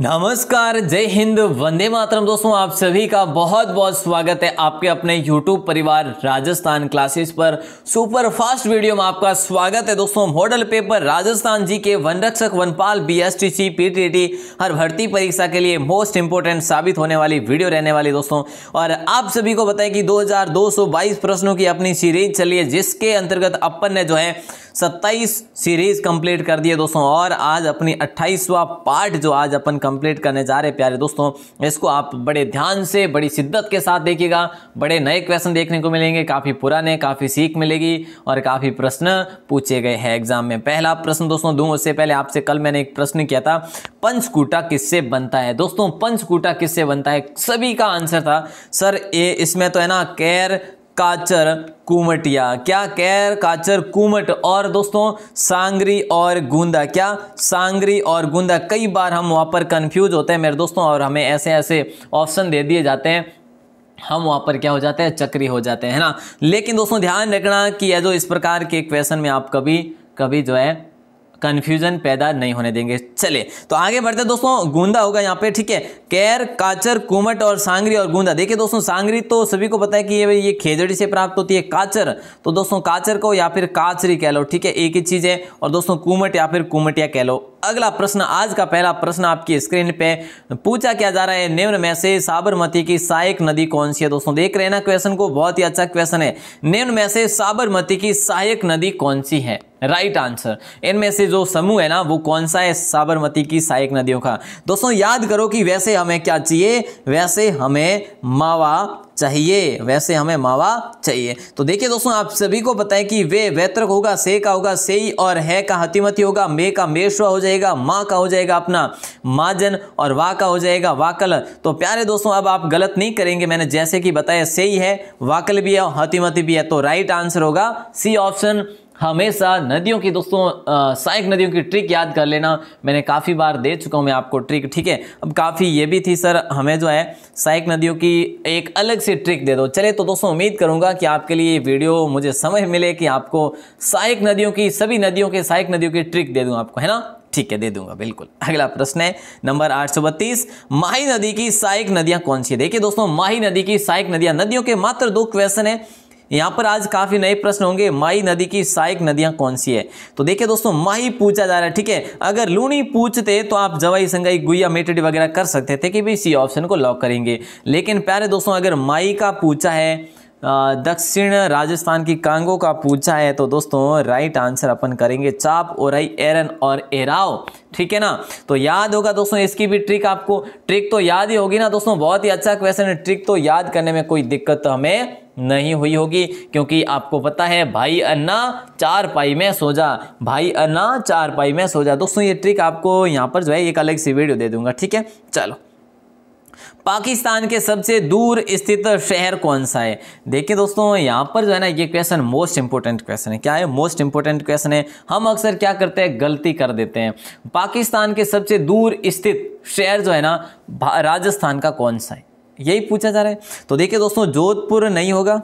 नमस्कार, जय हिंद, वंदे मातरम। दोस्तों आप सभी का बहुत बहुत स्वागत है आपके अपने YouTube परिवार राजस्थान क्लासेस पर। सुपर फास्ट वीडियो में आपका स्वागत है दोस्तों। मॉडल पेपर राजस्थान जी के वन रक्षक, वनपाल, BSTC, PTT हर भर्ती परीक्षा के लिए मोस्ट इंपोर्टेंट साबित होने वाली वीडियो रहने वाली दोस्तों। और आप सभी को बताएं कि 2222 प्रश्नों की अपनी सीरीज चली है, जिसके अंतर्गत अपन ने जो है 27 सीरीज कंप्लीट कर दिए दोस्तों। और आज अपनी 28वां पार्ट जो आज अपन कंप्लीट करने जा रहे हैं प्यारे दोस्तों, इसको आप बड़े ध्यान से बड़ी शिद्दत के साथ देखिएगा। बड़े नए क्वेश्चन देखने को मिलेंगे, काफ़ी पुराने, काफ़ी सीख मिलेगी और काफ़ी प्रश्न पूछे गए हैं एग्जाम में। पहला प्रश्न दोस्तों दूं उससे पहले आपसे कल मैंने एक प्रश्न किया था, पंचकूटा किससे बनता है। दोस्तों पंचकूटा किससे बनता है, सभी का आंसर था सर ये इसमें तो है ना कैर, काचर, कुमटिया। क्या कैर, काचर, कुमट और दोस्तों सांगरी और गूंदा। क्या सांगरी और गूंदा। कई बार हम वहाँ पर कंफ्यूज होते हैं मेरे दोस्तों और हमें ऐसे ऐसे ऑप्शन दे दिए जाते हैं, हम वहाँ पर क्या हो जाते हैं, चक्री हो जाते हैं, है ना। लेकिन दोस्तों ध्यान रखना कि ये जो इस प्रकार के क्वेश्चन में आप कभी जो है कंफ्यूजन पैदा नहीं होने देंगे। चलिए तो आगे बढ़ते दोस्तों। गूंदा होगा यहाँ पे, ठीक है। कैर, काचर, कुमट और सांगरी और गूंदा। देखिए दोस्तों सांगरी तो सभी को पता है कि ये खेजड़ी से प्राप्त होती है। काचर तो दोस्तों काचर को या फिर काचरी कह लो, ठीक है, एक ही चीज है। और दोस्तों कुमट या फिर कुमटिया कह लो। अगला प्रश्न, आज का पहला प्रश्न आपकी स्क्रीन पे पूछा क्या जा रहा है, निम्न में से साबरमती की सहायक नदी कौन सी है। दोस्तों देख रहे हैं ना क्वेश्चन को, बहुत ही अच्छा क्वेश्चन है। निम्न में से साबरमती की सहायक नदी कौन सी है, राइट आंसर। इनमें से जो समूह है ना वो कौन सा है, साबरमती की सहायक नदियों का। दोस्तों याद करो कि वैसे हमें क्या चाहिए, वैसे हमें मावा चाहिए, वैसे हमें मावा चाहिए। तो देखिए दोस्तों आप सभी को पता है कि वे वैतरक होगा, से का होगा सेई और है का हतिमती होगा, मे का मेषवा हो जाएगा, माँ का हो जाएगा अपना माजन और वा का हो जाएगा वाकल। तो प्यारे दोस्तों अब आप गलत नहीं करेंगे, मैंने जैसे कि बताया सेई है, वाकल भी है, हतिमती भी है। तो राइट आंसर होगा सी ऑप्शन। हमेशा नदियों की दोस्तों सहायक नदियों की ट्रिक याद कर लेना, मैंने काफ़ी बार दे चुका हूं मैं आपको ट्रिक, ठीक है। अब काफ़ी ये भी थी सर हमें जो है सहायक नदियों की एक अलग से ट्रिक दे दो। चले तो दोस्तों उम्मीद करूंगा कि आपके लिए ये वीडियो मुझे समझ मिले कि आपको सहायक नदियों की, सभी नदियों के सहायक नदियों की ट्रिक दे दूं आपको, है ना। ठीक है, दे दूंगा बिल्कुल। अगला प्रश्न है नंबर 832, माही नदी की सहायक नदियां कौन सी है। देखिए दोस्तों माही नदी की सहायक नदियां, नदियों के मात्र 2 क्वेश्चन है यहाँ पर, आज काफी नए प्रश्न होंगे। माही नदी की सहायक नदियां कौन सी है। तो देखिए दोस्तों माही पूछा जा रहा है, ठीक है। अगर लूनी पूछते तो आप जवाई, संगाई, गुइया, मेटड़ी वगैरह कर सकते थे कि भाई सी ऑप्शन को लॉक करेंगे। लेकिन प्यारे दोस्तों अगर माही का पूछा है, दक्षिण राजस्थान की कांगो का पूछा है, तो दोस्तों राइट आंसर अपन करेंगे चाप, ओराई, एरन और एराव, ठीक है ना। तो याद होगा दोस्तों इसकी भी ट्रिक, आपको ट्रिक तो याद ही होगी ना दोस्तों। बहुत ही अच्छा क्वेश्चन है, ट्रिक तो याद करने में कोई दिक्कत तो हमें नहीं हुई होगी, क्योंकि आपको पता है भाई अन्ना चारपाई में सो जा, भाई अन्ना चारपाई में सो जा। दोस्तों ये ट्रिक आपको यहाँ पर जो है एक अलग सी वीडियो दे दूंगा, ठीक है। चलो पाकिस्तान के सबसे दूर स्थित शहर कौन सा है। देखिए दोस्तों यहाँ पर जो है ना ये क्वेश्चन मोस्ट इंपोर्टेंट क्वेश्चन है। क्या है, मोस्ट इंपोर्टेंट क्वेश्चन है। हम अक्सर क्या करते हैं, गलती कर देते हैं। पाकिस्तान के सबसे दूर स्थित शहर जो है ना राजस्थान का कौन सा है, यही पूछा जा रहा है। तो देखिए दोस्तों जोधपुर नहीं होगा,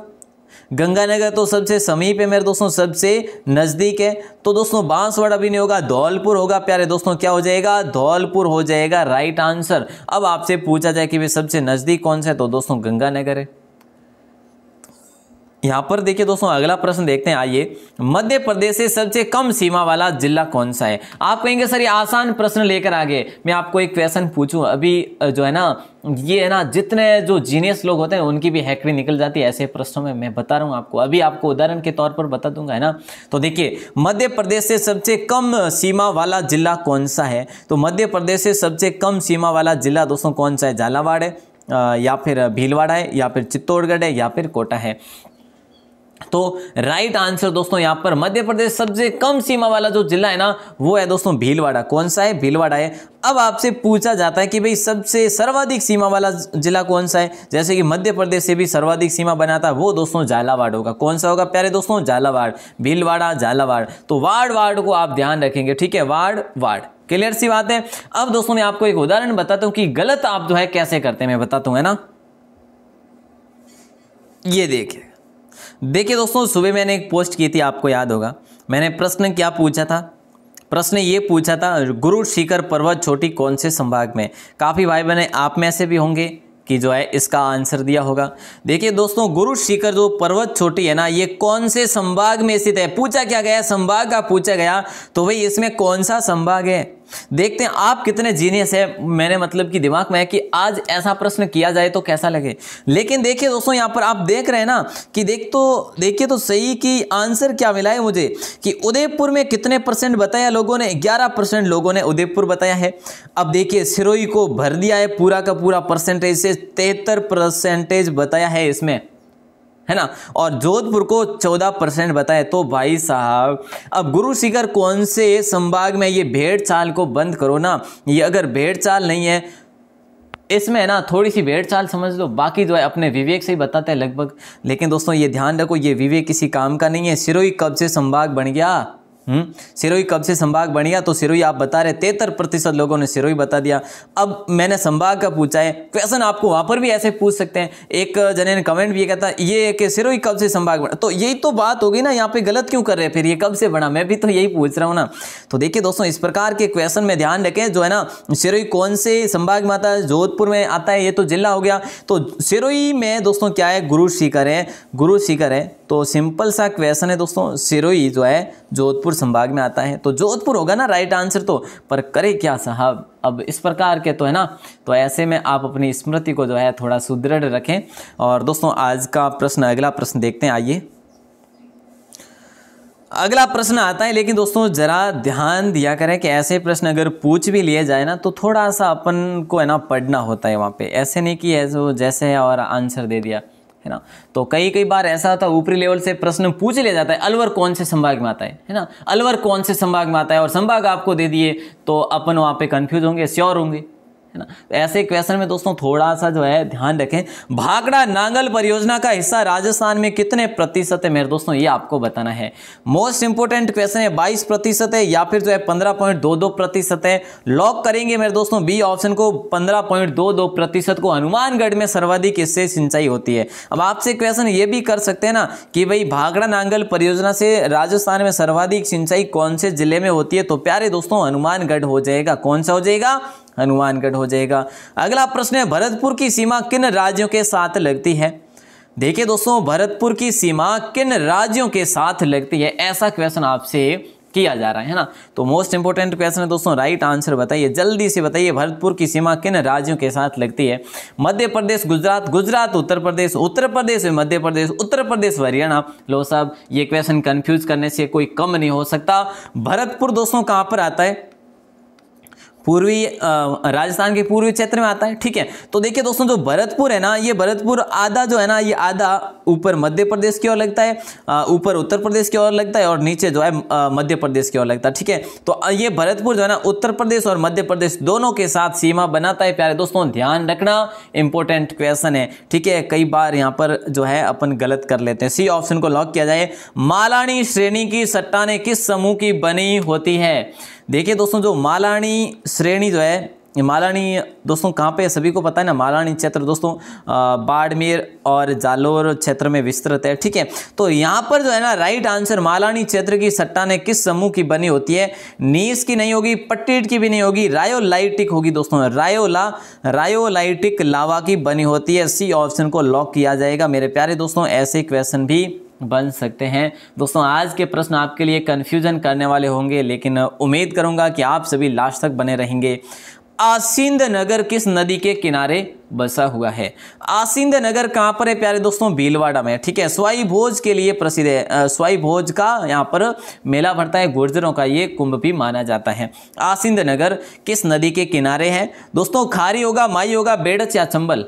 गंगानगर तो सबसे समीप है मेरे दोस्तों, सबसे नजदीक है। तो दोस्तों बांसवाड़ा भी नहीं होगा, धौलपुर होगा। प्यारे दोस्तों क्या हो जाएगा, धौलपुर हो जाएगा राइट आंसर। अब आपसे पूछा जाए कि वे सबसे नजदीक कौन सा है, तो दोस्तों गंगानगर है। यहाँ पर देखिए दोस्तों अगला प्रश्न देखते हैं, आइए। मध्य प्रदेश से सबसे कम सीमा वाला जिला कौन सा है। आप कहेंगे सर ये आसान प्रश्न लेकर आगे, मैं आपको एक क्वेश्चन पूछूं। अभी जो है ना ये है ना जितने जो जीनियस लोग होते हैं उनकी भी हैकड़ी निकल जाती है ऐसे प्रश्नों में, मैं बता रहा हूँ आपको। अभी आपको उदाहरण के तौर पर बता दूंगा, है ना। तो देखिए मध्य प्रदेश से सबसे कम सीमा वाला जिला कौन सा है। तो मध्य प्रदेश से सबसे कम सीमा वाला जिला दोस्तों कौन सा है, झालावाड़ है या फिर भीलवाड़ा है या फिर चित्तौड़गढ़ है या फिर कोटा है। तो राइट आंसर दोस्तों यहाँ पर मध्य प्रदेश सबसे कम सीमा वाला जो जिला है ना वो है दोस्तों भीलवाड़ा। कौन सा है, भीलवाड़ा है। अब आपसे पूछा जाता है कि भाई सबसे सर्वाधिक सीमा वाला जिला कौन सा है। जैसे कि मध्य प्रदेश से भी सर्वाधिक सीमा बनाता है वो दोस्तों झालावाड़ होगा। कौन सा होगा प्यारे दोस्तों, झालावाड़, भीलवाड़ा, झालावाड़। तो वार्ड को आप ध्यान रखेंगे, ठीक है, वार्ड। क्लियर सी बात है। अब दोस्तों मैं आपको एक उदाहरण बताता हूँ कि गलत आप जो है कैसे करते हैं, मैं बताता हूँ, है ना। ये देखिए दोस्तों सुबह मैंने एक पोस्ट की थी, आपको याद होगा। मैंने प्रश्न क्या पूछा था, प्रश्न ये पूछा था, गुरु शिखर पर्वत चोटी कौन से संभाग में। काफ़ी भाई बहन आप में से भी होंगे कि जो है इसका आंसर दिया होगा। देखिए दोस्तों, गुरु शिखर जो पर्वत चोटी है ना, ये कौन से संभाग में स्थित है। पूछा क्या गया, संभाग का पूछा गया, तो भाई इसमें कौन सा संभाग है। देखते हैं आप कितने जीनियस है। मैंने मतलब कि दिमाग में है कि आज ऐसा प्रश्न किया जाए तो कैसा लगे। लेकिन देखिए दोस्तों, यहाँ पर आप देख रहे हैं ना कि देखिए तो सही कि आंसर क्या मिला है मुझे कि उदयपुर में कितने परसेंट बताया लोगों ने, 11% लोगों ने उदयपुर बताया है। अब देखिए सिरोही को भर दिया है पूरा का पूरा परसेंटेज से, 73% बताया है इसमें, है ना, और जोधपुर को 14% बताए। तो भाई साहब अब गुरु शिखर कौन से संभाग में, ये भेड़ चाल को बंद करो ना। ये अगर भेड़ चाल नहीं है इसमें ना, थोड़ी सी भेड़ चाल समझ लो, बाकी जो है अपने विवेक से ही बताते हैं लगभग। लेकिन दोस्तों ये ध्यान रखो, ये विवेक किसी काम का नहीं है। सिरोही कब से संभाग बन गया, सिरोही कब से संभाग बन गया, तो सिरोही आप बता रहे 73% लोगों ने सिरोही बता दिया। अब मैंने संभाग का पूछा है क्वेश्चन, आपको वहां पर भी ऐसे पूछ सकते हैं। एक जने ने कमेंट भी कहता ये कि सिरोही कब से संभाग बना, तो यही तो बात होगी ना, यहाँ पे गलत क्यों कर रहे हैं फिर, ये कब से बना, मैं भी तो यही पूछ रहा हूँ ना। तो देखिए दोस्तों, इस प्रकार के क्वेश्चन में ध्यान रखें, जो है ना सिरोही कौन से संभाग में आता है, जोधपुर में आता है, ये तो जिला हो गया। तो सिरोही में दोस्तों क्या है, गुरु शिखर है, गुरु शिखर है। तो सिंपल सा क्वेश्चन है दोस्तों, सिरोही जो है जोधपुर संभाग में आता है, तो जोधपुर होगा ना राइट आंसर। तो पर करे क्या साहब, अब इस प्रकार के तो है ना, तो ऐसे में आप अपनी स्मृति को जो है थोड़ा सुदृढ़ रखें। और दोस्तों आज का प्रश्न, अगला प्रश्न देखते हैं। आइए अगला प्रश्न आता है, लेकिन दोस्तों जरा ध्यान दिया करें कि ऐसे प्रश्न अगर पूछ भी लिए जाए ना, तो थोड़ा सा अपन को है ना पढ़ना होता है वहाँ पे, ऐसे नहीं कि ऐसे जैसे है और आंसर दे दिया, है ना। तो कई बार ऐसा होता है ऊपरी लेवल से प्रश्न पूछ लिया जाता है, अलवर कौन से संभाग में आता है ना, अलवर कौन से संभाग में आता है, और संभाग आपको दे दिए तो अपन वहाँ पे कंफ्यूज होंगे, श्योर होंगे, है ना। तो ऐसे क्वेश्चन में दोस्तों थोड़ा सा जो है ध्यान रखें। भाखड़ा नांगल परियोजना का हिस्सा राजस्थान में कितने प्रतिशत है मेरे दोस्तों, ये आपको बताना है। मोस्ट इंपोर्टेंट क्वेश्चन है, 22% है या फिर जो है 15.22% है। लॉक करेंगे मेरे दोस्तों बी ऑप्शन को, 15.22% को। हनुमानगढ़ में सर्वाधिक इससे सिंचाई होती है। अब आपसे क्वेश्चन ये भी कर सकते हैं ना कि भाई भाखड़ा नांगल परियोजना से राजस्थान में सर्वाधिक सिंचाई कौन से जिले में होती है, तो प्यारे दोस्तों हनुमानगढ़ हो जाएगा। कौन सा हो जाएगा, हनुमानगढ़ हो जाएगा। अगला प्रश्न है, भरतपुर की सीमा किन राज्यों के साथ लगती है। देखिए दोस्तों, भरतपुर की सीमा किन राज्यों के साथ लगती है, ऐसा क्वेश्चन आपसे किया जा रहा है ना। तो मोस्ट इंपोर्टेंट क्वेश्चन है दोस्तों, राइट आंसर बताइए, जल्दी से बताइए। भरतपुर की सीमा किन राज्यों के साथ लगती है। मध्य प्रदेश, गुजरात, गुजरात उत्तर प्रदेश, उत्तर प्रदेश मध्य प्रदेश, उत्तर प्रदेश हरियाणा। लो साहब, ये क्वेश्चन कंफ्यूज करने से कोई कम नहीं हो सकता। भरतपुर दोस्तों कहां पर आता है, पूर्वी राजस्थान के पूर्वी क्षेत्र में आता है, ठीक है। तो देखिए दोस्तों, जो भरतपुर है ना, ये भरतपुर आधा जो है ना, ये आधा ऊपर मध्य प्रदेश की ओर लगता है, ऊपर उत्तर प्रदेश की ओर लगता है, और नीचे जो है मध्य प्रदेश की ओर लगता है, ठीक है। तो ये भरतपुर जो है ना, उत्तर प्रदेश और मध्य प्रदेश दोनों के साथ सीमा बनाता है। प्यारे दोस्तों ध्यान रखना, इंपॉर्टेंट क्वेश्चन है, ठीक है। कई बार यहाँ पर जो है अपन गलत कर लेते हैं। सी ऑप्शन को लॉक किया जाए। मालानी श्रेणी की चट्टानें किस समूह की बनी होती है। देखिए दोस्तों, जो मालानी श्रेणी जो है, मालानी दोस्तों कहाँ पे है, सभी को पता है ना। मालानी क्षेत्र दोस्तों बाड़मेर और जालोर क्षेत्र में विस्तृत है, ठीक है। तो यहाँ पर जो है ना राइट आंसर, मालानी क्षेत्र की चट्टानें किस समूह की बनी होती है। नीस की नहीं होगी, पट्टीट की भी नहीं होगी, रायोलाइटिक होगी दोस्तों, रायोलाइटिक लावा की बनी होती है। सी ऑप्शन को लॉक किया जाएगा मेरे प्यारे दोस्तों। ऐसे क्वेश्चन भी बन सकते हैं दोस्तों। आज के प्रश्न आपके लिए कंफ्यूजन करने वाले होंगे, लेकिन उम्मीद करूंगा कि आप सभी लास्ट तक बने रहेंगे। आसींद नगर किस नदी के किनारे बसा हुआ है। आसींद नगर कहां पर है प्यारे दोस्तों, भीलवाड़ा में, ठीक है। स्वाई भोज के लिए प्रसिद्ध है। स्वाई भोज का यहां पर मेला भरता है, गुर्जरों का ये कुंभ भी माना जाता है। आसींद नगर किस नदी के किनारे है दोस्तों। खारी होगा, माई होगा, बेड़च या चंबल।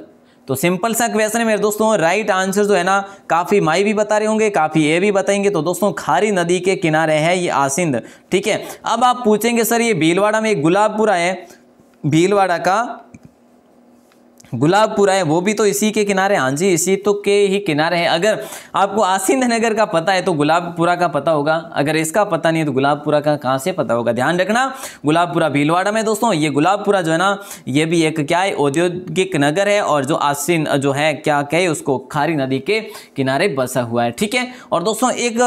तो सिंपल सा क्वेश्चन है मेरे दोस्तों। राइट आंसर जो है ना, काफी माई भी बता रहे होंगे, काफी ए भी बताएंगे। तो दोस्तों खारी नदी के किनारे है ये आसींद, ठीक है। अब आप पूछेंगे सर ये भीलवाड़ा में एक गुलाबपुरा है, भीलवाड़ा का गुलाबपुरा है वो भी तो इसी के किनारे, हाँ जी इसी तो के ही किनारे है। अगर आपको आसीन नगर का पता है तो गुलाबपुरा का पता होगा, अगर इसका पता नहीं है तो गुलाबपुरा का कहाँ से पता होगा। ध्यान रखना, गुलाबपुरा भीलवाड़ा में दोस्तों। ये गुलाबपुरा जो है ना ये भी एक क्या है, औद्योगिक नगर है, और जो आसीन जो है क्या कहे उसको, खारी नदी के किनारे बसा हुआ है, ठीक है। और दोस्तों एक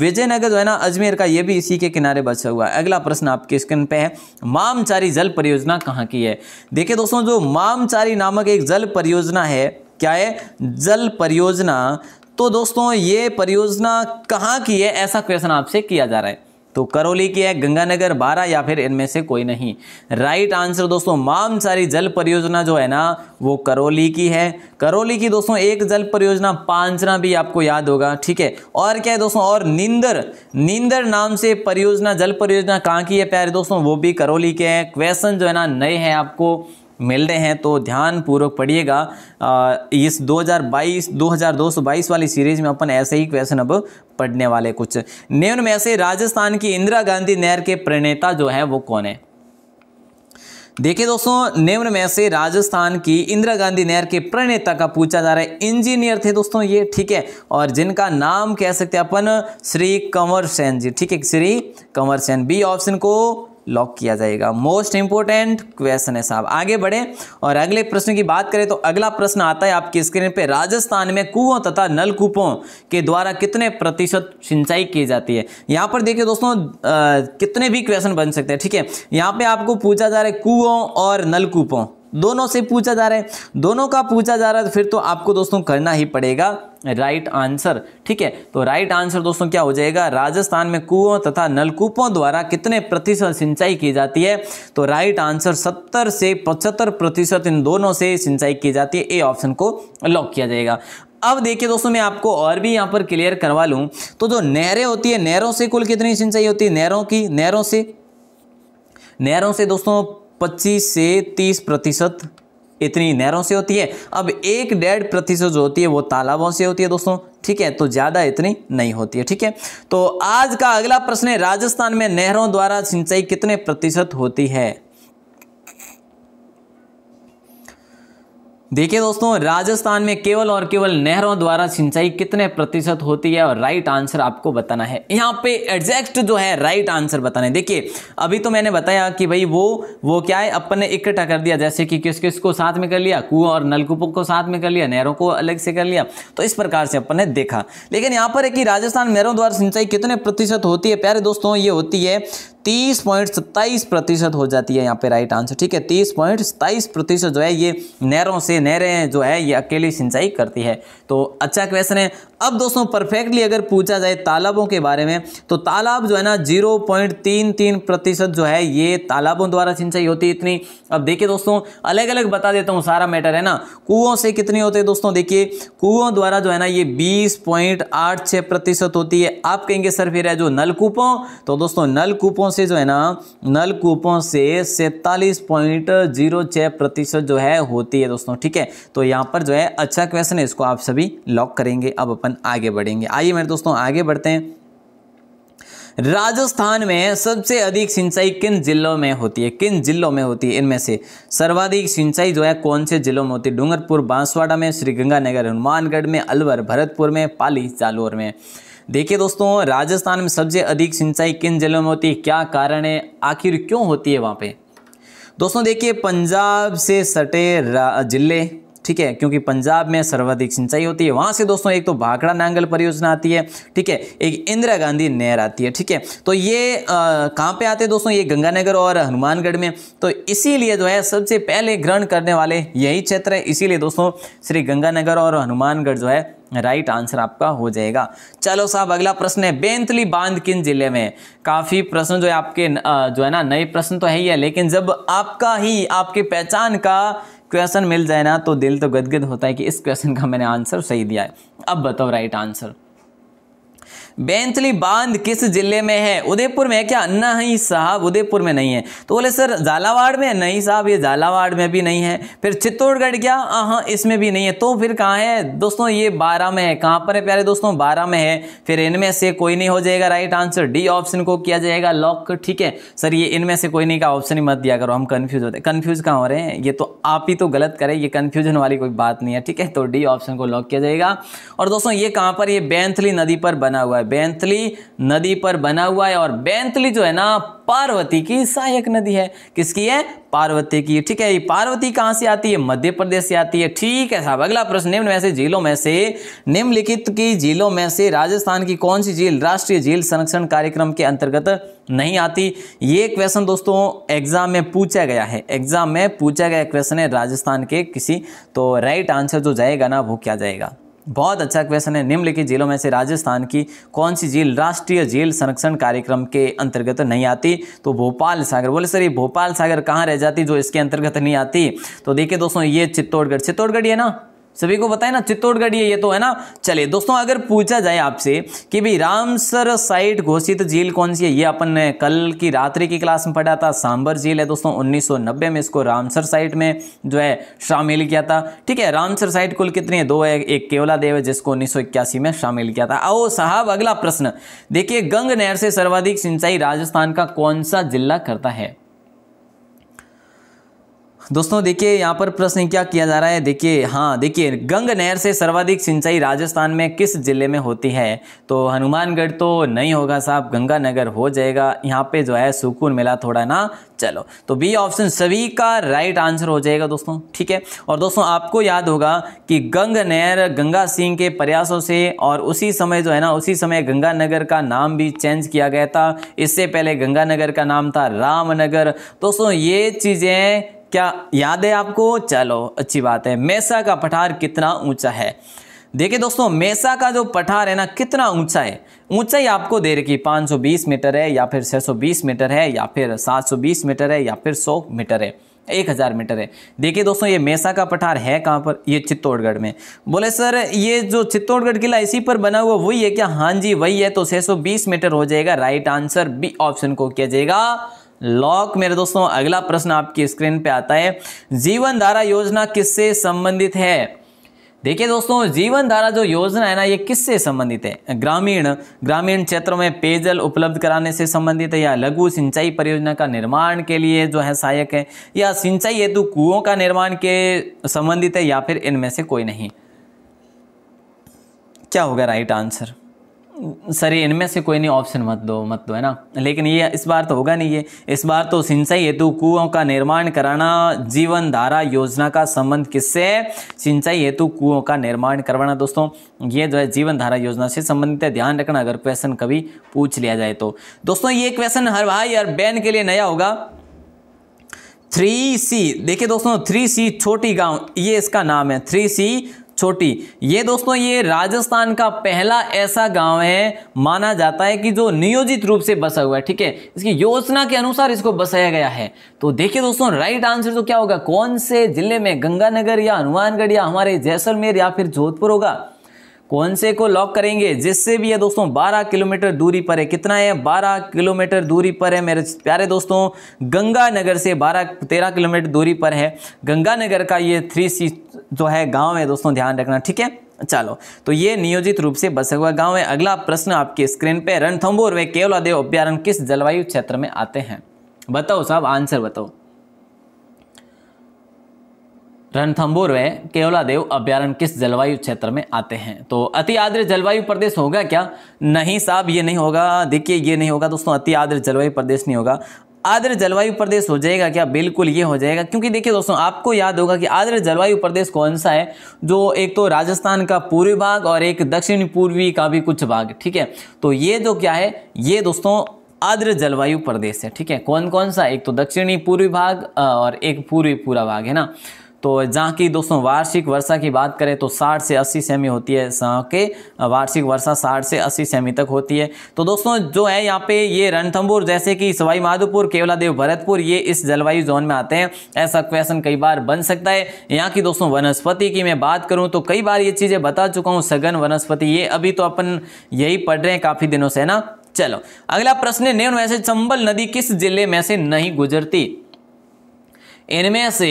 विजयनगर जो है ना अजमेर का, ये भी इसी के किनारे बसा हुआ है। अगला प्रश्न आपके स्क्रीन पे है, मामचारी जल परियोजना कहाँ की है। देखिए दोस्तों जो मामचारी नामक एक जल परियोजना है, क्या है, जल परियोजना, तो दोस्तों ये परियोजना कहाँ की है, ऐसा क्वेश्चन आपसे किया जा रहा है। तो करौली की है, गंगानगर, बारा, या फिर इनमें से कोई नहीं। राइट आंसर दोस्तों मामचारी जल परियोजना जो है ना वो करौली की है। करौली की दोस्तों एक जल परियोजना पांचना भी आपको याद होगा, ठीक है। और क्या है दोस्तों, और नींदर नाम से परियोजना, जल परियोजना कहाँ की है प्यारे दोस्तों, वो भी करौली के हैं। क्वेश्चन जो है ना नए हैं आपको मिल रहे हैं, तो ध्यान पूर्वक पढ़िएगा। इस 2222 वाली सीरीज में अपन ऐसे ही क्वेश्चन अब पढ़ने वाले। कुछ निम्न में से राजस्थान की इंदिरा गांधी नहर के प्रणेता जो है वो कौन है। देखिए दोस्तों निम्न में से राजस्थान की इंदिरा गांधी नहर के प्रणेता का पूछा जा रहा है। इंजीनियर थे दोस्तों ये, ठीक है, और जिनका नाम कह सकते हैं अपन श्री कंवर सेन जी, ठीक है, श्री कंवर सेन। बी ऑप्शन को लॉक किया जाएगा। मोस्ट इंपोर्टेंट क्वेश्चन है साहब। आगे बढ़े और अगले प्रश्न की बात करें तो अगला प्रश्न आता है आपकी स्क्रीन पे, राजस्थान में कुओं तथा नलकूपों के द्वारा कितने प्रतिशत सिंचाई की जाती है। यहाँ पर देखिए दोस्तों कितने भी क्वेश्चन बन सकते हैं, ठीक है। यहाँ पे आपको पूछा जा रहा है कुओं और नलकूपों दोनों से पूछा जा रहा है, दोनों का पूछा जा रहा है, तो फिर तो आपको दोस्तों करना ही पड़ेगा राइट आंसर, ठीक है। तो राइट आंसर दोस्तों क्या हो जाएगा, राजस्थान में कुओं तथा नलकूपों द्वारा कितने प्रतिशत सिंचाई की जाती है। तो राइट आंसर 70 से 75% इन दोनों से सिंचाई की जाती है। ए ऑप्शन को लॉक किया जाएगा। अब देखिए दोस्तों मैं आपको और भी यहाँ पर क्लियर करवा लूँ, तो जो नहरें होती है, नहरों से कुल कितनी सिंचाई होती है, नहरों से दोस्तों 25 से 30% इतनी नहरों से होती है। अब 1.5% जो होती है वो तालाबों से होती है दोस्तों, ठीक है, तो ज़्यादा इतनी नहीं होती है, ठीक है। तो आज का अगला प्रश्न है, राजस्थान में नहरों द्वारा सिंचाई कितने प्रतिशत होती है। देखिए दोस्तों राजस्थान में केवल और केवल नहरों द्वारा सिंचाई कितने प्रतिशत होती है, और राइट आंसर आपको बताना है। यहाँ पे एग्जैक्ट जो है राइट आंसर बताना है। देखिए अभी तो मैंने बताया कि भाई वो क्या है, अपन ने इकट्ठा कर दिया, जैसे कि किस किस को साथ में कर लिया, कुआं और नलकूपों को साथ में कर लिया, नहरों को अलग से कर लिया, तो इस प्रकार से अपन ने देखा। लेकिन यहाँ पर है कि राजस्थान में नहरों द्वारा सिंचाई कितने प्रतिशत होती है प्यारे दोस्तों, ये होती है 30.27% हो जाती है यहाँ पे राइट आंसर, ठीक है। 30.27% जो है ये नहरों से, नहरें जो है ये अकेली सिंचाई करती है। तो अच्छा क्वेश्चन है। अब दोस्तों परफेक्टली अगर पूछा जाए तालाबों के बारे में, तो तालाब जो है ना 0.33% जो है ये तालाबों द्वारा सिंचाई होती है इतनी। अब देखिए दोस्तों अलग अलग बता देता हूँ, सारा मैटर है ना। कुओं से कितनी होती है दोस्तों, देखिए कुओं द्वारा जो है ना ये 20.86% होती है। आप कहेंगे सर फिर है जो नलकूपों, तो दोस्तों नलकूपों से जो है ना, नलकूपों से 47.06% जो है होती है दोस्तों, ठीक है। तो यहाँ पर जो है अच्छा क्वेश्चन है, इसको आप सभी लॉक करेंगे। अब अपन आगे बढ़ेंगे, आइए मेरे दोस्तों आगे बढ़ते हैं। राजस्थान में सबसे अधिक सिंचाई किन जिलों में होती है, किन जिलों में होती है, इनमें से सर्वाधिक सिंचाई जो है कौन से जिलों में होती है। डूंगरपुर, बांसवाड़ा में, श्रीगंगानगर, हनुमानगढ़ में, अलवर, भरतपुर में, पाली, जालोर में। देखिए दोस्तों राजस्थान में सबसे अधिक सिंचाई किन जिलों में होती है, क्या कारण है, आखिर क्यों होती है वहाँ पे। दोस्तों देखिए पंजाब से सटे जिले, ठीक है, क्योंकि पंजाब में सर्वाधिक सिंचाई होती है। वहां से दोस्तों एक तो भाखड़ा नांगल परियोजना आती है, ठीक है, एक इंदिरा गांधी नहर आती है, ठीक है। तो ये कहाँ पे आते हैं दोस्तों, ये गंगानगर और हनुमानगढ़ में। तो इसीलिए जो है सबसे पहले ग्रहण करने वाले यही क्षेत्र है, इसीलिए दोस्तों श्री गंगानगर और हनुमानगढ़ जो है राइट आंसर आपका हो जाएगा। चलो साहब अगला प्रश्न है, बेंतली बांध किन जिले में। काफी प्रश्न जो है आपके जो है ना नए प्रश्न तो है ही है, लेकिन जब आपका ही आपके पहचान का क्वेश्चन मिल जाए ना तो दिल तो गदगद होता है कि इस क्वेश्चन का मैंने आंसर सही दिया है। अब बताओ राइट आंसर। बेंतली बांध किस जिले में है? उदयपुर में है क्या? नहीं साहब, उदयपुर में नहीं है। तो बोले सर झालावाड़ में? नहीं साहब, ये झालावाड़ में भी नहीं है। फिर चित्तौड़गढ़ क्या? हाँ, इसमें भी नहीं है। तो फिर कहाँ है दोस्तों? ये 12 में है। कहाँ पर है प्यारे दोस्तों? 12 में है। फिर इनमें से कोई नहीं हो जाएगा राइट आंसर, डी ऑप्शन को किया जाएगा लॉक। ठीक है सर, ये इनमें से कोई नहीं का ऑप्शन ही मत दिया करो, हम कंफ्यूज होते हैं। कंफ्यूज कहाँ हो रहे हैं? ये तो आप ही तो गलत करें, ये कंफ्यूजन वाली कोई बात नहीं है। ठीक है, तो डी ऑप्शन को लॉक किया जाएगा। और दोस्तों ये कहाँ पर? ये बेंतली नदी पर बना हुआ है, बेंतली नदी पर बना हुआ है। और बेंतली जो है ना पार्वती की सहायक नदी है। किसकी है? पार्वती की। ठीक है, ये पार्वती कहां से आती है? मध्य प्रदेश से आती है। ठीक है साहब, अगला प्रश्न, निम्नलिखित की झीलों में से राजस्थान की कौन सी झील राष्ट्रीय झील संरक्षण कार्यक्रम के अंतर्गत नहीं आती? ये क्वेश्चन दोस्तों एग्जाम में पूछा गया है, एग्जाम में पूछा गया क्वेश्चन है राजस्थान के किसी। तो राइट आंसर जो जाएगा ना वो क्या जाएगा? बहुत अच्छा क्वेश्चन है। निम्नलिखित झीलों में से राजस्थान की कौन सी झील राष्ट्रीय झील संरक्षण कार्यक्रम के अंतर्गत नहीं आती? तो भोपाल सागर। बोले सर ये भोपाल सागर कहाँ रह जाती जो इसके अंतर्गत नहीं आती? तो देखिए दोस्तों ये चित्तौड़गढ़ है ना, सभी को पता है ना, चित्तौड़गढ़ ये तो है ना। चलिए दोस्तों, अगर पूछा जाए आपसे कि भाई रामसर साइट घोषित झील कौन सी है? ये अपन ने कल की रात्रि की क्लास में पढ़ा था, सांबर झील है दोस्तों। 1990 में इसको रामसर साइट में जो है शामिल किया था। ठीक है, रामसर साइट कुल कितनी है? 2 है। एक केवलादेव है जिसको 1981 में शामिल किया था। आओ साहब अगला प्रश्न देखिए, गंग नहर से सर्वाधिक सिंचाई राजस्थान का कौन सा जिला करता है? दोस्तों देखिए यहाँ पर प्रश्न क्या किया जा रहा है, देखिए हाँ देखिए, गंग नहर से सर्वाधिक सिंचाई राजस्थान में किस जिले में होती है? तो हनुमानगढ़ तो नहीं होगा साहब, गंगानगर हो जाएगा। यहाँ पे जो है सुकून मिला थोड़ा ना। चलो तो बी ऑप्शन सभी का राइट आंसर हो जाएगा दोस्तों। ठीक है, और दोस्तों आपको याद होगा कि गंग नहर गंगा सिंह के प्रयासों से और उसी समय जो है ना, उसी समय गंगानगर का नाम भी चेंज किया गया था। इससे पहले गंगानगर का नाम था रामनगर। दोस्तों ये चीजें क्या याद है आपको? चलो अच्छी बात है। मेसा का पठार कितना ऊंचा है? देखिए दोस्तों मेसा का जो पठार है ना कितना ऊंचा है? ऊंचाई आपको दे रखी 520 मीटर है, या फिर 620 मीटर है, या फिर 720 मीटर है, या फिर 100 मीटर है, 1000 मीटर है। देखिए दोस्तों ये मेसा का पठार है कहाँ पर? ये चित्तौड़गढ़ में। बोले सर ये जो चित्तौड़गढ़ किला इसी पर बना हुआ वही है क्या? हाँ जी वही है। तो 620 मीटर हो जाएगा राइट आंसर, बी ऑप्शन को किया जाएगा लॉक। मेरे दोस्तों अगला प्रश्न आपकी स्क्रीन पे आता है, जीवन धारा योजना किससे संबंधित है? देखिए दोस्तों जीवन धारा जो योजना है ना ये किससे संबंधित है? ग्रामीण क्षेत्रों में पेयजल उपलब्ध कराने से संबंधित है, या लघु सिंचाई परियोजना का निर्माण के लिए जो है सहायक है, या सिंचाई हेतु कुओं का निर्माण के संबंधित है, या फिर इनमें से कोई नहीं? क्या होगा राइट आंसर? सर इनमें से कोई नहीं, ऑप्शन मत दो है ना। लेकिन ये इस बार तो होगा नहीं, ये इस बार तो सिंचाई हेतु कुओं का निर्माण कराना, जीवन धारा योजना का संबंध किससे है? सिंचाई हेतु कुओं का निर्माण करवाना। दोस्तों ये जो है जीवन धारा योजना से संबंधित है, ध्यान रखना अगर क्वेश्चन कभी पूछ लिया जाए तो। दोस्तों ये क्वेश्चन हर भाई और बहन के लिए नया होगा। 3C देखिए दोस्तों 3C छोटी गांव ये इसका नाम है, 3C छोटी। ये दोस्तों ये राजस्थान का पहला ऐसा गांव है माना जाता है कि जो नियोजित रूप से बसा हुआ है। ठीक है, इसकी योजना के अनुसार इसको बसाया गया है। तो देखिए दोस्तों राइट आंसर तो क्या होगा? कौन से जिले में? गंगानगर या हनुमानगढ़ या हमारे जैसलमेर या फिर जोधपुर होगा? कौन से को लॉक करेंगे? जिससे भी है दोस्तों 12 किलोमीटर दूरी पर है। कितना है? 12 किलोमीटर दूरी पर है मेरे प्यारे दोस्तों। गंगानगर से 12-13 किलोमीटर दूरी पर है गंगानगर का ये 3C जो है गांव है दोस्तों, ध्यान रखना। ठीक है, चलो तो ये नियोजित रूप से बसा हुआ गांव है। अगला प्रश्न आपकी स्क्रीन पे, रणथंभौर व केवलादेव अभ्यारण्य किस जलवायु क्षेत्र में आते हैं? बताओ साहब आंसर बताओ। रणथंभौर व केवलादेव अभ्यारण्य किस जलवायु क्षेत्र में आते हैं? तो अति आर्द्र जलवायु प्रदेश होगा क्या? नहीं साहब ये नहीं होगा। देखिए ये नहीं होगा दोस्तों, अति आर्द्र जलवायु प्रदेश नहीं होगा। आर्द्र जलवायु प्रदेश हो जाएगा क्या? बिल्कुल ये हो जाएगा, क्योंकि देखिए दोस्तों आपको याद होगा कि आर्द्र जलवायु प्रदेश कौन सा है? जो एक तो राजस्थान का पूर्वी भाग और एक दक्षिण पूर्वी का भी कुछ भाग। ठीक है, तो ये जो क्या है ये दोस्तों आर्द्र जलवायु प्रदेश है। ठीक है, कौन कौन सा? एक तो दक्षिणी पूर्वी भाग और एक पूर्वी पूरा भाग है ना। तो जहाँ की दोस्तों वार्षिक वर्षा की बात करें तो 60 से 80 सेमी होती है, जहाँ के वार्षिक वर्षा 60 से 80 सेमी तक होती है। तो दोस्तों जो है यहाँ पे ये रणथंभौर जैसे कि सवाई माधोपुर, केवलादेव, भरतपुर ये इस जलवायु जोन में आते हैं। ऐसा क्वेश्चन कई बार बन सकता है। यहाँ की दोस्तों वनस्पति की मैं बात करूँ तो कई बार ये चीज़ें बता चुका हूँ, सघन वनस्पति, ये अभी तो अपन यही पढ़ रहे हैं काफ़ी दिनों से, है ना। चलो अगला प्रश्न है, निम्न में से चंबल नदी किस जिले में से नहीं गुजरती? इनमें से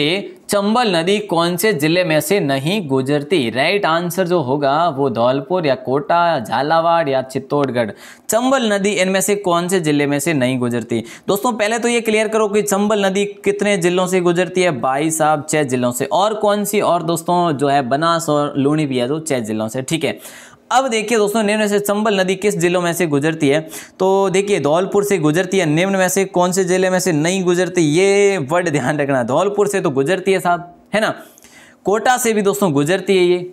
चंबल नदी कौन से जिले में से नहीं गुजरती? राइट आंसर जो होगा वो धौलपुर या कोटा, झालावाड़ या चित्तौड़गढ़। चंबल नदी इनमें से कौन से जिले में से नहीं गुजरती? दोस्तों पहले तो ये क्लियर करो कि चंबल नदी कितने जिलों से गुजरती है? भाई साहब 6 जिलों से। और कौन सी? और दोस्तों जो है बनास और लूणी भी है जो 6 जिलों से, ठीक है। अब देखिए दोस्तों निम्न में से चंबल नदी किस जिलों में से गुजरती है? तो देखिए धौलपुर से गुजरती है। निम्न में से कौन से जिले में से नहीं गुजरती? ये वर्ड ध्यान रखना, धौलपुर से तो गुजरती है साहब, है ना। कोटा से भी दोस्तों गुजरती है ये।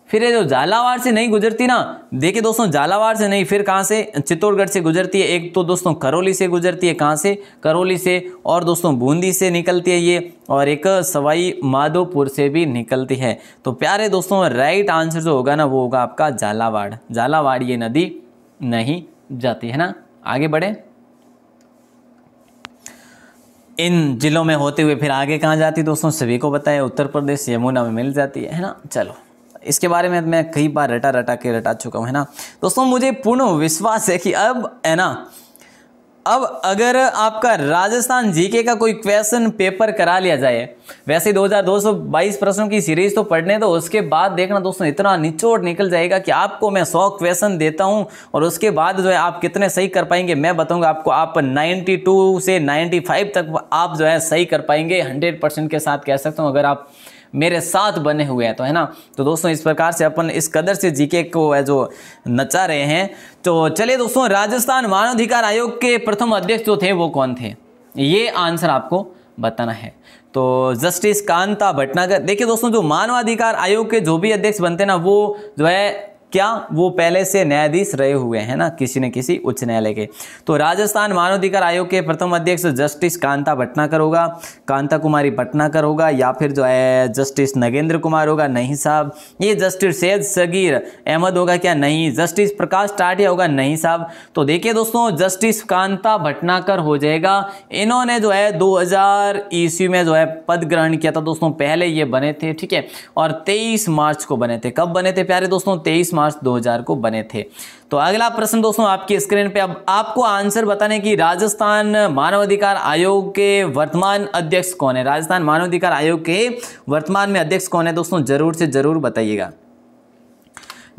फिर ये जो झालावाड़ से नहीं गुजरती ना, देखिए दोस्तों झालावाड़ से नहीं, फिर कहाँ से? चित्तौड़गढ़ से गुजरती है। एक तो दोस्तों करौली से गुजरती है, कहाँ से? करौली से। और दोस्तों बूंदी से निकलती है ये, और एक सवाई माधोपुर से भी निकलती है। तो प्यारे दोस्तों राइट आंसर जो होगा ना वो होगा आपका झालावाड़। झालावाड़ ये नदी नहीं जाती, है ना। आगे बढ़े, इन जिलों में होते हुए फिर आगे कहाँ जाती दोस्तों? सभी को पता है, उत्तर प्रदेश यमुना में मिल जाती है ना। चलो इसके बारे में मैं कई बार रटा चुका हूँ, है ना। दोस्तों मुझे पूर्ण विश्वास है कि अब है ना, अब अगर आपका राजस्थान जीके का कोई क्वेश्चन पेपर करा लिया जाए, वैसे 2222 प्रश्नों की सीरीज तो पढ़ने दो, उसके बाद देखना दोस्तों इतना निचोड़ निकल जाएगा कि आपको मैं 100 क्वेश्चन देता हूं और उसके बाद जो है आप कितने सही कर पाएंगे मैं बताऊंगा आपको। आप 92 से 95 तक आप जो है सही कर पाएंगे, 100% के साथ कह सकता हूं, अगर आप मेरे साथ बने हुए हैं तो, है ना। तो दोस्तों इस प्रकार से अपन इस कदर से जीके को है जो नचा रहे हैं। तो चलिए दोस्तों, राजस्थान मानवाधिकार आयोग के प्रथम अध्यक्ष जो थे वो कौन थे? ये आंसर आपको बताना है। तो जस्टिस कांता भटनागर। देखिए दोस्तों जो मानवाधिकार आयोग के जो भी अध्यक्ष बनते हैं ना, वो जो है क्या, वो पहले से न्यायाधीश रहे हुए हैं ना, किसी न किसी उच्च न्यायालय के। तो राजस्थान मानवाधिकार आयोग के प्रथम अध्यक्ष जस्टिस कांता भटनागर होगा, कांता कुमारी भटनागर होगा, या फिर जो है जस्टिस नगेंद्र कुमार होगा, नहीं साहब। ये जस्टिस सैयद सगीर अहमद होगा क्या? नहीं। जस्टिस प्रकाश टाटिया होगा, नहीं साहब। तो देखिए दोस्तों जस्टिस कांता भटनागर हो जाएगा। इन्होंने जो है 2000 ईस्वी में जो है पद ग्रहण किया था दोस्तों, पहले ये बने थे, ठीक है। और 23 मार्च को बने थे। कब बने थे प्यारे दोस्तों? 23 मार्च 2000 को बने थे। तो अगला प्रश्न दोस्तों आपकी स्क्रीन पे, अब आपको आंसर बताने की राजस्थान मानवाधिकार आयोग के वर्तमान अध्यक्ष कौन है? राजस्थान मानवाधिकार आयोग के वर्तमान में अध्यक्ष कौन है दोस्तों? जरूर से जरूर बताइएगा।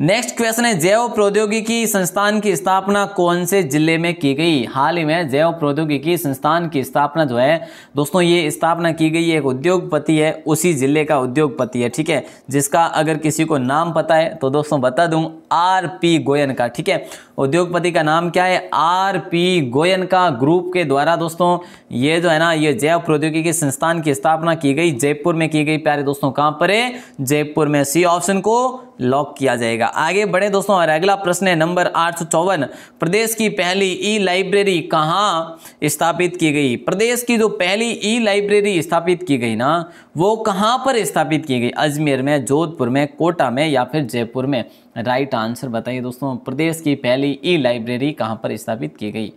नेक्स्ट क्वेश्चन है, जैव प्रौद्योगिकी संस्थान की स्थापना कौन से जिले में की गई? हाल ही में जैव प्रौद्योगिकी संस्थान की स्थापना जो है दोस्तों, ये स्थापना की गई, एक उद्योगपति है, उसी जिले का उद्योगपति है, ठीक है, जिसका अगर किसी को नाम पता है तो दोस्तों बता दूं, आर.पी. गोयन का, ठीक है। उद्योगपति का नाम क्या है? आर.पी. गोयन का ग्रुप के द्वारा दोस्तों ये जो है ना, ये जैव प्रौद्योगिकी संस्थान की स्थापना की गई, जयपुर में की गई प्यारे दोस्तों। कहां पर है? जयपुर में। सी ऑप्शन को लॉक किया जाएगा। आगे बढ़े दोस्तों, और अगला प्रश्न है नंबर 854, प्रदेश की पहली ई लाइब्रेरी कहां स्थापित की गई? प्रदेश की जो पहली ई लाइब्रेरी स्थापित की गई ना, वो कहां पर स्थापित की गई? अजमेर में, जोधपुर में, कोटा में, या फिर जयपुर में? राइट आंसर बताइए दोस्तों, प्रदेश की पहली ई लाइब्रेरी कहां पर स्थापित की गई?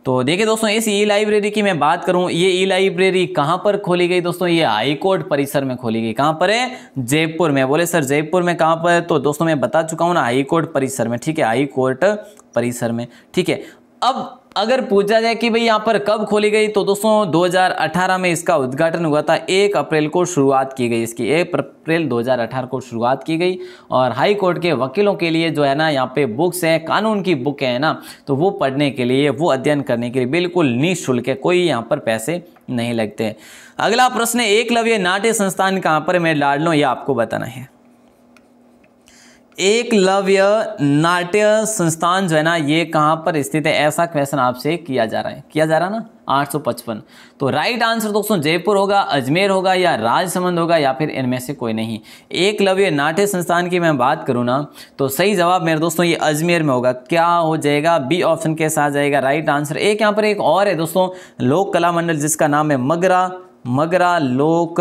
तो देखिए दोस्तों, इस ई लाइब्रेरी की मैं बात करूं, ये ई लाइब्रेरी कहां पर खोली गई दोस्तों? ये हाई कोर्ट परिसर में खोली गई। कहां पर है? जयपुर में। बोले सर जयपुर में कहां पर? तो दोस्तों मैं बता चुका हूं ना, हाई कोर्ट परिसर में, ठीक है, हाई कोर्ट परिसर में, ठीक है। अब अगर पूछा जाए कि भाई यहाँ पर कब खोली गई, तो दोस्तों 2018 में इसका उद्घाटन हुआ था। 1 अप्रैल को शुरुआत की गई इसकी, 1 अप्रैल 2018 को शुरुआत की गई। और हाई कोर्ट के वकीलों के लिए जो है ना, यहाँ पे बुक्स हैं, कानून की बुक है ना, तो वो पढ़ने के लिए, वो अध्ययन करने के लिए बिल्कुल निःशुल्क है, कोई यहाँ पर पैसे नहीं लगते। अगला प्रश्न है, एकलव्य नाट्य संस्थान कहाँ पर? मैं लाडलो, ये आपको बताना है। एकलव्य नाट्य संस्थान जो है ना, ये कहां पर स्थित है? ऐसा क्वेश्चन आपसे किया जा रहा ना 855। तो राइट आंसर दोस्तों जयपुर होगा, अजमेर होगा, या राजसमंद होगा, या फिर इनमें से कोई नहीं। एकलव्य नाट्य संस्थान की मैं बात करूं ना, तो सही जवाब मेरे दोस्तों ये अजमेर में होगा। क्या हो जाएगा? बी ऑप्शन के साथ जाएगा राइट आंसर। एक यहाँ पर एक और है दोस्तों, लोक कला मंडल, जिसका नाम है मगरा लोक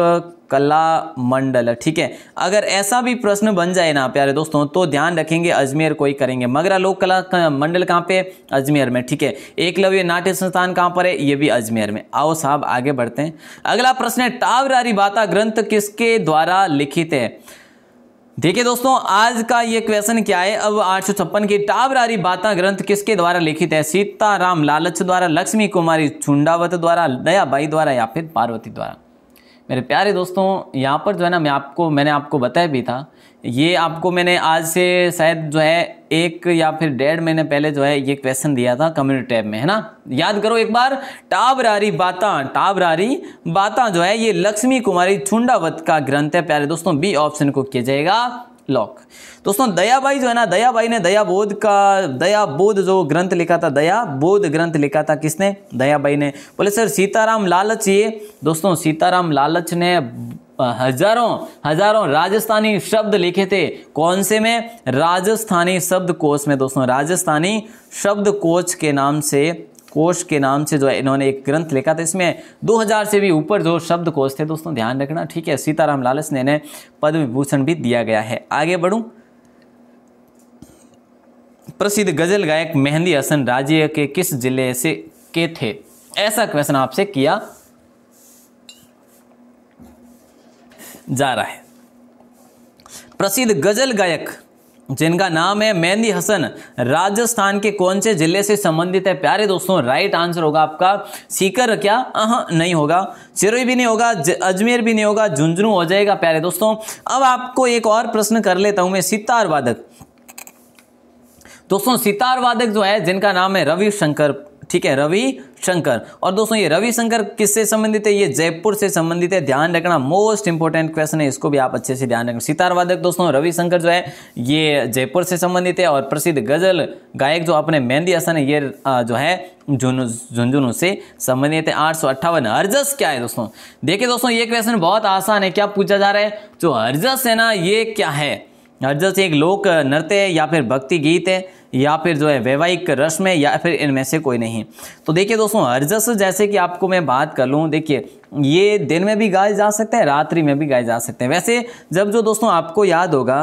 कला मंडल, ठीक है। अगर ऐसा भी प्रश्न बन जाए ना प्यारे दोस्तों तो ध्यान रखेंगे अजमेर को ही करेंगे। मगरा लोक कला मंडल कहाँ पे? अजमेर में, ठीक है। एकलव्य नाट्य संस्थान कहाँ पर है? ये भी अजमेर में। आओ साहब आगे बढ़ते हैं। अगला प्रश्न है टावरारी बाता ग्रंथ किसके द्वारा लिखित है? देखिए दोस्तों आज का ये क्वेश्चन क्या है, अब 856 की टावरारी बाता ग्रंथ किसके द्वारा लिखित है? सीताराम लालच द्वारा, लक्ष्मी कुमारी छुंडावत द्वारा, दयाबाई द्वारा या फिर पार्वती द्वारा? मेरे प्यारे दोस्तों यहाँ पर जो है ना मैंने आपको बताया भी था, ये आपको मैंने आज से शायद जो है 1 या फिर 1.5 महीने पहले जो है ये क्वेश्चन दिया था कम्युनिटी टैब में, है ना। याद करो एक बार। टावरारी बाता जो है ये लक्ष्मी कुमारी छुंडावत का ग्रंथ है प्यारे दोस्तों। बी ऑप्शन को किया जाएगा लॉक। दोस्तों दयाबाई जो है ना, दयाबाई ने दयाबोध जो ग्रंथ लिखा था, दयाबोध ग्रंथ लिखा था किसने? दयाबाई ने। बोले सर सीताराम लालच, ये दोस्तों सीताराम लालच ने हजारों राजस्थानी शब्द लिखे थे। कौन से में? राजस्थानी शब्दकोश में दोस्तों। राजस्थानी शब्दकोश के नाम से जो है इन्होंने एक ग्रंथ लिखा था। इसमें 2000 से भी ऊपर जो शब्दकोश थे दोस्तों, ध्यान रखना, ठीक है। सीताराम लालच ने इन्हें पद्म विभूषण भी दिया गया है। आगे बढ़ूं। प्रसिद्ध गजल गायक मेहंदी हसन राज्य के किस जिले से के थे? ऐसा क्वेश्चन आपसे किया जा रहा है। प्रसिद्ध गजल गायक जिनका नाम है मेहंदी हसन, राजस्थान के कौन से जिले से संबंधित है? प्यारे दोस्तों राइट आंसर होगा आपका सीकर। क्या? नहीं होगा। सिरोही भी नहीं होगा, अजमेर भी नहीं होगा, झुंझुनू हो जाएगा प्यारे दोस्तों। अब आपको एक और प्रश्न कर लेता हूं मैं। सितार वादक दोस्तों, सितार वादक जो है जिनका नाम है रविशंकर, ठीक है, रविशंकर। और दोस्तों ये रविशंकर किससे संबंधित है? ये जयपुर से संबंधित है। ध्यान रखना, मोस्ट इंपोर्टेंट क्वेश्चन है, इसको भी आप अच्छे से ध्यान रखना। सितार वादक दोस्तों रविशंकर जो है ये जयपुर से संबंधित है। और प्रसिद्ध गजल गायक जो अपने मेहंदी हसन है ये जो है झुंझुनू से संबंधित है। 858 हरजस क्या है दोस्तों? देखिए दोस्तों ये क्वेश्चन बहुत आसान है। क्या पूछा जा रहा है? जो हरजस है ना ये क्या है? हरजस एक लोक नृत्य है या फिर भक्ति गीत है या फिर जो है वैवाहिक रस्म है या फिर इनमें से कोई नहीं। तो देखिए दोस्तों हरजस जैसे कि आपको मैं बात कर लूँ, देखिए ये दिन में भी गाए जा सकते हैं, रात्रि में भी गाए जा सकते हैं। वैसे जब जो दोस्तों आपको याद होगा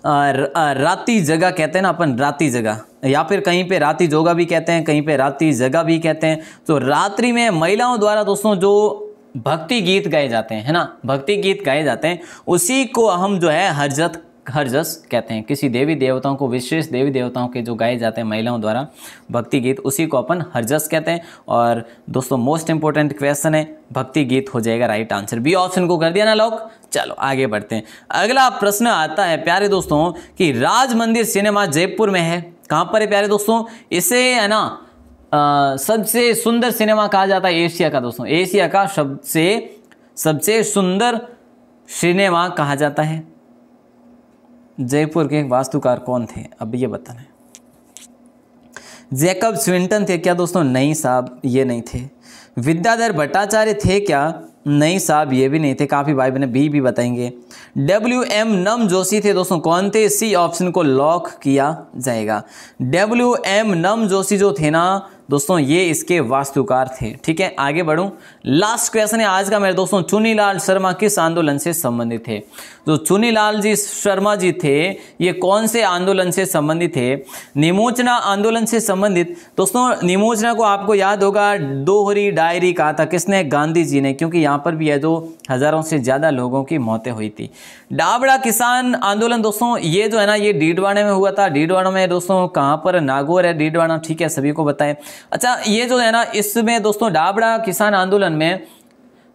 राती जगह कहते हैं ना अपन, राती जगह या फिर कहीं पे राती जोगा भी कहते हैं, कहीं पे राती जगह भी कहते हैं। तो रात्रि में महिलाओं द्वारा दोस्तों जो भक्ति गीत गाए जाते हैं, है ना, भक्ति गीत गाए जाते हैं, उसी को हम जो है हरजस कहते हैं। किसी देवी देवताओं को, विशेष देवी देवताओं के जो गाए जाते हैं महिलाओं द्वारा भक्ति गीत, उसी को अपन हरजस कहते हैं। और दोस्तों मोस्ट इंपोर्टेंट क्वेश्चन है, भक्ति गीत हो जाएगा राइट आंसर। बी ऑप्शन को कर दिया ना लॉक। चलो आगे बढ़ते हैं। अगला प्रश्न आता है प्यारे दोस्तों कि राज मंदिर सिनेमा जयपुर में है। कहाँ पर है प्यारे दोस्तों? इसे है ना सबसे सुंदर सिनेमा कहा जाता है एशिया का दोस्तों। एशिया का सबसे सुंदर सिनेमा कहा जाता है। जयपुर के वास्तुकार कौन थे? अब ये बताना है। जैकब स्विंटन थे क्या दोस्तों? नहीं साहब ये नहीं थे। विद्याधर भट्टाचार्य थे क्या? नहीं साहब ये भी नहीं थे। काफ़ी भाई बहने भी बताएंगे। WM नम जोशी थे दोस्तों। कौन थे? सी ऑप्शन को लॉक किया जाएगा। WM नम जोशी जो थे ना दोस्तों ये इसके वास्तुकार थे। ठीक है आगे बढ़ूं। लास्ट क्वेश्चन है आज का मेरे दोस्तों। चुनीलाल शर्मा किस आंदोलन से संबंधित थे? जो चुनीलाल जी शर्मा जी थे ये कौन से आंदोलन से संबंधित थे? निमोचना आंदोलन से संबंधित। दोस्तों निमोचना को आपको याद होगा दोहरी डायरी कहा था किसने? गांधी जी ने, क्योंकि यहाँ पर भी है जो हजारों से ज़्यादा लोगों की मौतें हुई थी। डाबड़ा किसान आंदोलन दोस्तों ये जो है ना ये डीडवाना में हुआ था। डीडवाना में दोस्तों कहाँ पर? नागौर है डीडवाना। ठीक है सभी को बताएं। अच्छा ये जो है ना इसमें दोस्तों डाबड़ा किसान आंदोलन में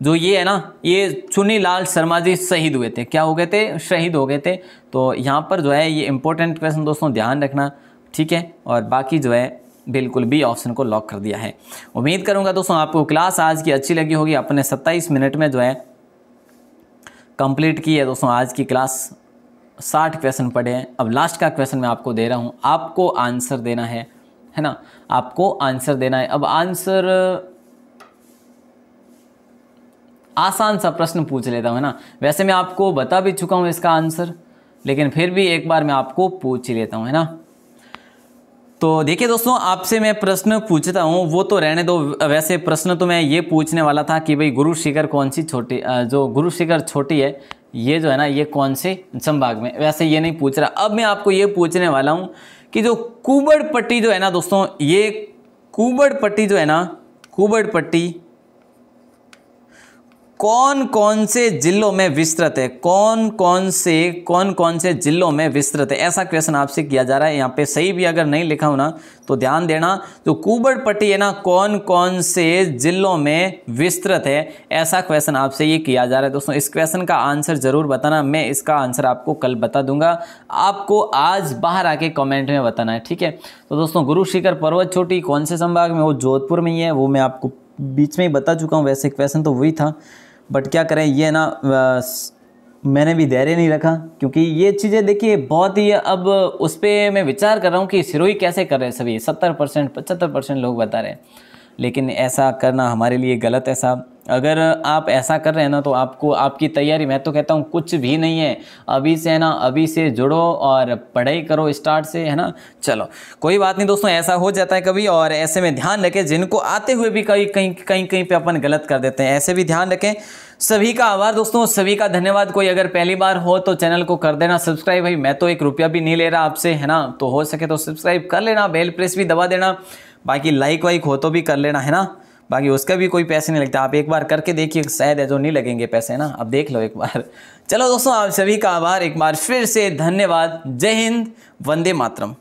जो ये है ना ये चुनीलाल शर्मा जी शहीद हुए थे। क्या हो गए थे? शहीद हो गए थे। तो यहाँ पर जो है ये इंपॉर्टेंट क्वेश्चन दोस्तों ध्यान रखना। ठीक है और बाकी जो है बिल्कुल बी ऑप्शन को लॉक कर दिया है। उम्मीद करूंगा दोस्तों आपको क्लास आज की अच्छी लगी होगी। अपने 27 मिनट में जो है कंप्लीट की है दोस्तों आज की क्लास। 60 क्वेश्चन पढ़े हैं। अब लास्ट का क्वेश्चन मैं आपको दे रहा हूँ, आपको आंसर देना है ना, आपको आंसर देना है। अब आंसर आसान सा प्रश्न पूछ लेता हूँ ना। वैसे मैं आपको बता भी चुका हूँ इसका आंसर, लेकिन फिर भी एक बार मैं आपको पूछ ही लेता हूँ है ना। तो देखिए दोस्तों, आपसे मैं प्रश्न पूछता हूँ, वो तो रहने दो। वैसे प्रश्न तो मैं ये पूछने वाला था कि भाई गुरु शिखर कौन सी छोटी, जो गुरु शिखर छोटी है ये जो है ना, ये कौन से संभाग में, वैसे ये नहीं पूछ रहा। अब मैं आपको ये पूछने वाला हूँ कि जो कुबड़ पट्टी जो है ना दोस्तों, ये कुबड़ पट्टी जो है ना, कुबड़ पट्टी कौन कौन से जिलों में विस्तृत है, कौन कौन से जिलों में विस्तृत है, ऐसा क्वेश्चन आपसे किया जा रहा है। यहाँ पे सही भी अगर नहीं लिखा हो ना तो ध्यान देना। जो कुबड़ पट्टी है ना, कौन कौन से जिलों में विस्तृत है, ऐसा क्वेश्चन आपसे ये किया जा रहा है दोस्तों। इस क्वेश्चन का आंसर जरूर बताना, मैं इसका आंसर आपको कल बता दूंगा, आपको आज बाहर आके कमेंट में बताना है, ठीक है। तो दोस्तों, गुरु शिखर पर्वत चोटी कौन से संभाग में, वो जोधपुर में ही है, वो मैं आपको बीच में ही बता चुका हूँ। वैसे क्वेश्चन तो वही था, बट क्या करें, ये ना मैंने भी धैर्य नहीं रखा, क्योंकि ये चीज़ें देखिए बहुत ही, अब उस पर मैं विचार कर रहा हूँ कि सिरोही कैसे कर रहे हैं सभी, 70% 75% लोग बता रहे हैं, लेकिन ऐसा करना हमारे लिए गलत है साहब। अगर आप ऐसा कर रहे हैं ना तो आपको, आपकी तैयारी, मैं तो कहता हूँ कुछ भी नहीं है, अभी से है ना, अभी से जुड़ो और पढ़ाई करो स्टार्ट से, है ना। चलो कोई बात नहीं दोस्तों, ऐसा हो जाता है कभी, और ऐसे में ध्यान रखें, जिनको आते हुए भी कहीं पे अपन गलत कर देते हैं, ऐसे भी ध्यान रखें। सभी का आभार दोस्तों, सभी का धन्यवाद। कोई अगर पहली बार हो तो चैनल को कर देना सब्सक्राइब, भाई मैं तो 1 रुपया भी नहीं ले रहा आपसे, है ना, तो हो सके तो सब्सक्राइब कर लेना, बेल प्रेस भी दबा देना, बाकी लाइक वाइक हो तो भी कर लेना, है ना, बाकी उसका भी कोई पैसे नहीं लगता। आप एक बार करके देखिए, शायद है जो नहीं लगेंगे पैसे, है ना, अब देख लो एक बार। चलो दोस्तों, आप सभी का आभार, एक बार फिर से धन्यवाद। जय हिंद, वंदे मातरम।